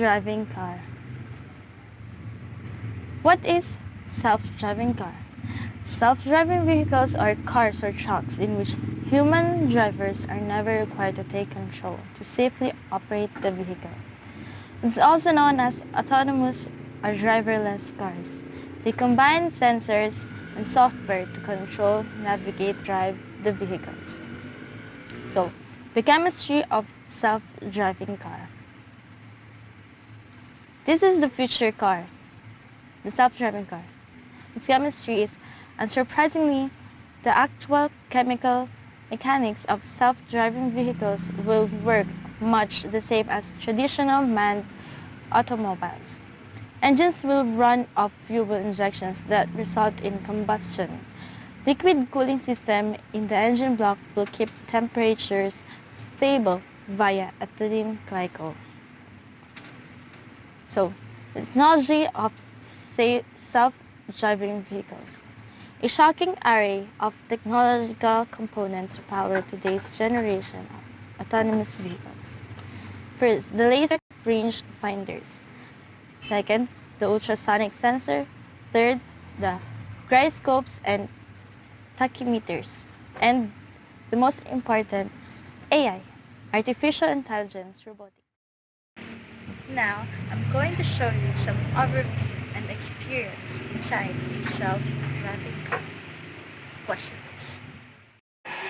self-driving car. What is self-driving car? Self-driving vehicles are cars or trucks in which human drivers are never required to take control to safely operate the vehicle. It's also known as autonomous or driverless cars. They combine sensors and software to control, navigate, drive the vehicles. So, the chemistry of self-driving car. This is the future car, the self-driving car. Its chemistry is, unsurprisingly, the actual chemical mechanics of self-driving vehicles will work much the same as traditional manned automobiles. Engines will run off fuel injections that result in combustion. Liquid cooling system in the engine block will keep temperatures stable via ethylene glycol. So, the technology of self-driving vehicles. A shocking array of technological components power today's generation of autonomous vehicles. First, the laser range finders. Second, the ultrasonic sensor. Third, the gyroscopes and tachymeters. And the most important, AI, artificial intelligence robotics. Now, I'm going to show you some overview and experience inside a self-driving car. Questions?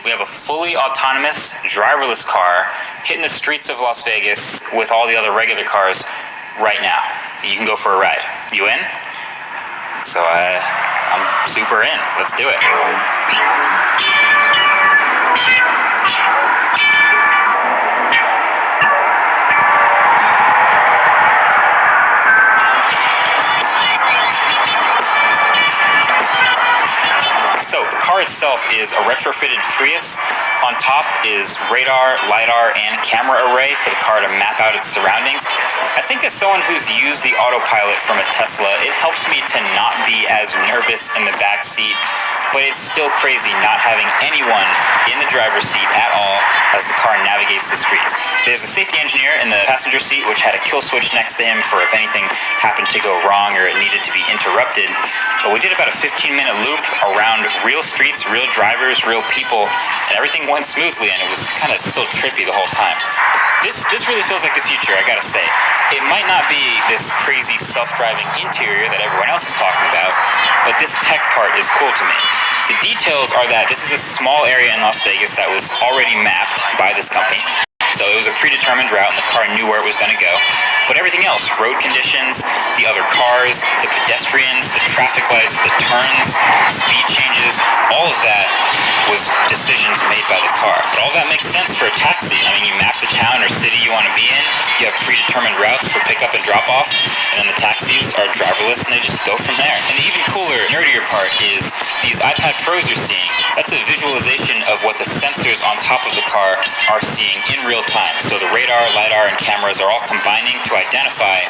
We have a fully autonomous, driverless car hitting the streets of Las Vegas with all the other regular cars right now. You can go for a ride. You in? So I'm super in. Let's do it. So the car itself is a retrofitted Prius. On top is radar, LiDAR, and camera array for the car to map out its surroundings. I think as someone who's used the autopilot from a Tesla, it helps me to not be as nervous in the back seat, but it's still crazy not having anyone in the driver's seat at all as the car navigates the streets. There's a safety engineer in the passenger seat which had a kill switch next to him for if anything happened to go wrong or it needed to be interrupted. But we did about a 15-minute loop around real streets, real drivers, real people, and everything went smoothly, and it was kind of still trippy the whole time. This really feels like the future, I gotta say. It might not be this crazy self-driving interior that everyone else is talking about, but this tech part is cool to me. The details are that this is a small area in Las Vegas that was already mapped by this company. So it was a predetermined route and the car knew where it was going to go. But everything else, road conditions, the other cars, the pedestrians, the traffic lights, the turns, speed changes, all of that was decisions made by the car. But all that makes sense for a taxi. I mean, you map the town or city you want to be in, you have predetermined routes for pickup and drop off, and then the taxis are driverless and they just go from there. And the even cooler, nerdier part is these iPad Pros you're seeing. That's a visualization of what the sensors on top of the car are seeing in real time. So the radar, LiDAR, and cameras are all combining to identify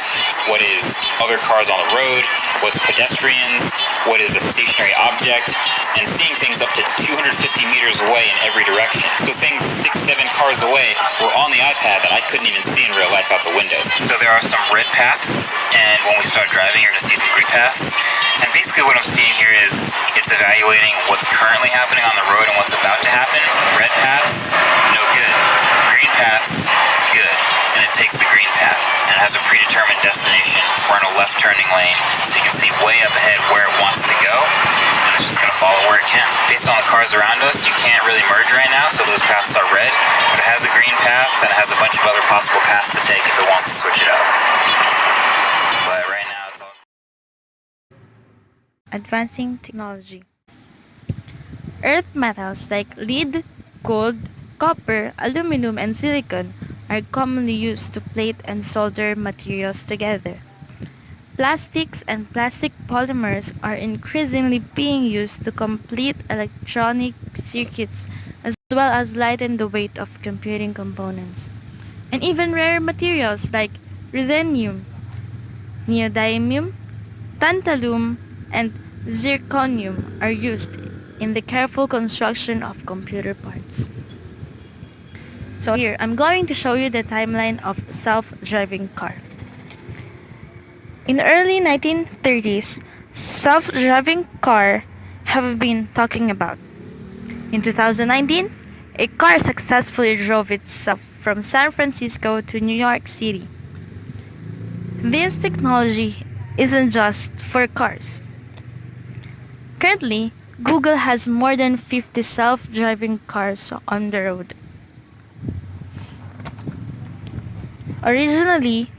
what is other cars on the road, what's pedestrians, what is a stationary object, and seeing things up to 250 meters away in every direction. So things 6-7 cars away were on the iPad that I couldn't even see in real life out the windows. So there are some red paths, and when we start driving, you're going to see some green paths. And basically what I'm seeing here is it's evaluating what's currently happening on the road and what's about to happen. Red paths, no good. Green paths, good. And it takes the green path and it has a predetermined destination. We're in a left turning lane, so you can see way up ahead where it wants to go. And it's just going to follow where it can. Based on the cars around us, you can't really merge right now, so those paths are red. But it has a green path and it has a bunch of other possible paths to take if it wants to switch it up. But right now it's all... Advancing technology. Earth metals like lead, gold, copper, aluminum, and silicon are commonly used to plate and solder materials together. Plastics and plastic polymers are increasingly being used to complete electronic circuits as well as lighten the weight of computing components. And even rare materials like ruthenium, neodymium, tantalum, and zirconium are used in the careful construction of computer parts. So here, I'm going to show you the timeline of self-driving car. In early 1930s, self-driving car have been talking about. In 2019, a car successfully drove itself from San Francisco to New York City. This technology isn't just for cars. Currently, Google has more than 50 self-driving cars on the road. Originally,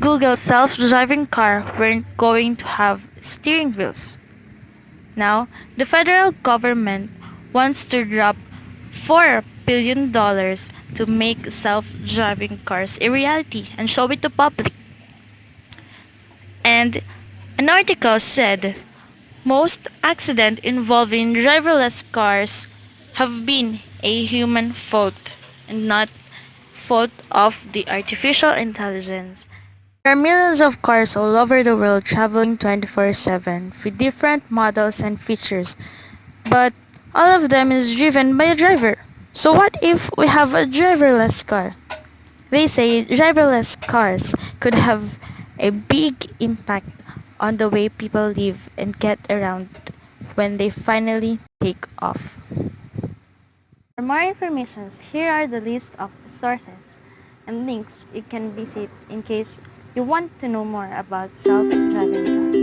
Google's self-driving car weren't going to have steering wheels. Now, the federal government wants to drop $4 billion to make self-driving cars a reality and show it to public. And an article said most accidents involving driverless cars have been a human fault and not fault of the artificial intelligence. There are millions of cars all over the world traveling 24/7 with different models and features, but all of them is driven by a driver. So what if we have a driverless car? They say driverless cars could have a big impact on the way people live and get around when they finally take off. For more information, here are the list of sources and links you can visit in case you want to know more about self-driving cars.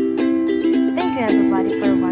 Thank you everybody for watching.